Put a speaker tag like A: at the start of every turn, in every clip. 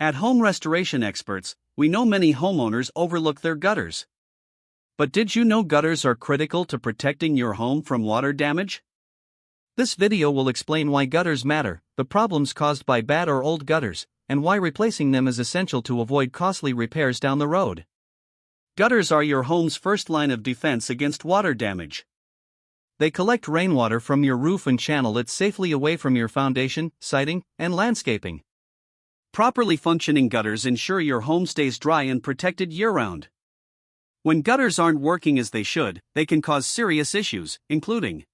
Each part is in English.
A: At Home Restoration Experts, we know many homeowners overlook their gutters. But did you know gutters are critical to protecting your home from water damage? This video will explain why gutters matter, the problems caused by bad or old gutters, and why replacing them is essential to avoid costly repairs down the road. Gutters are your home's first line of defense against water damage. They collect rainwater from your roof and channel it safely away from your foundation, siding, and landscaping. Properly functioning gutters ensure your home stays dry and protected year-round. When gutters aren't working as they should, they can cause serious issues, including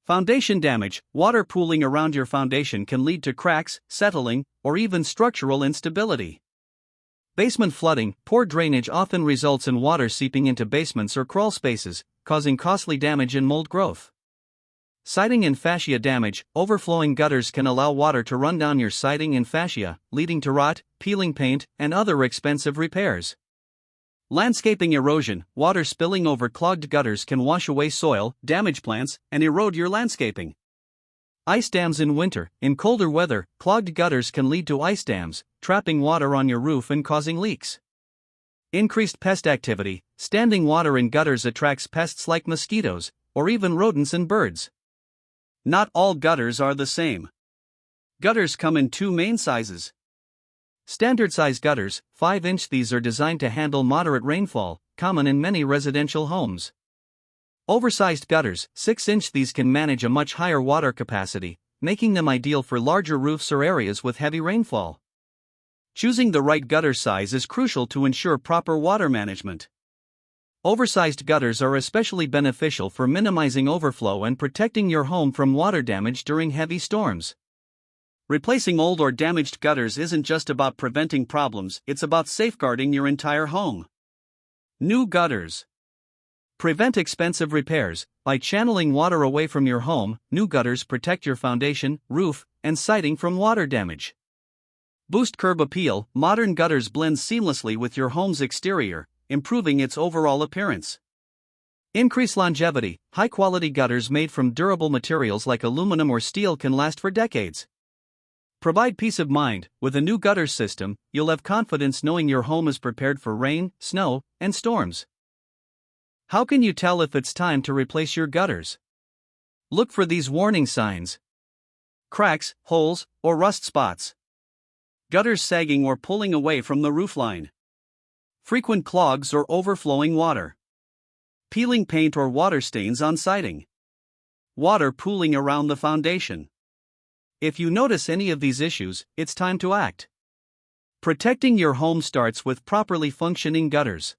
A: foundation damage. Water pooling around your foundation can lead to cracks, settling, or even structural instability. Basement flooding. Poor drainage often results in water seeping into basements or crawl spaces, causing costly damage and mold growth. Siding and fascia damage. Overflowing gutters can allow water to run down your siding and fascia, leading to rot, peeling paint, and other expensive repairs. Landscaping erosion. Water spilling over clogged gutters can wash away soil, damage plants, and erode your landscaping. Ice dams in winter. In colder weather, clogged gutters can lead to ice dams, trapping water on your roof and causing leaks. Increased pest activity. Standing water in gutters attracts pests like mosquitoes, or even rodents and birds. Not all gutters are the same. Gutters come in two main sizes. Standard size gutters, 5-inch. These are designed to handle moderate rainfall, common in many residential homes. Oversized gutters, 6-inch. These can manage a much higher water capacity, making them ideal for larger roofs or areas with heavy rainfall. Choosing the right gutter size is crucial to ensure proper water management. Oversized gutters are especially beneficial for minimizing overflow and protecting your home from water damage during heavy storms. Replacing old or damaged gutters isn't just about preventing problems, it's about safeguarding your entire home. New gutters. Prevent expensive repairs. By channeling water away from your home, new gutters protect your foundation, roof, and siding from water damage. Boost curb appeal. Modern gutters blend seamlessly with your home's exterior, improving its overall appearance. Increase longevity. High-quality gutters made from durable materials like aluminum or steel can last for decades. Provide peace of mind. With a new gutter system, you'll have confidence knowing your home is prepared for rain, snow, and storms. How can you tell if it's time to replace your gutters? Look for these warning signs: cracks, holes, or rust spots. Gutters sagging or pulling away from the roofline. Frequent clogs or overflowing water. Peeling paint or water stains on siding. Water pooling around the foundation. If you notice any of these issues, it's time to act. Protecting your home starts with properly functioning gutters.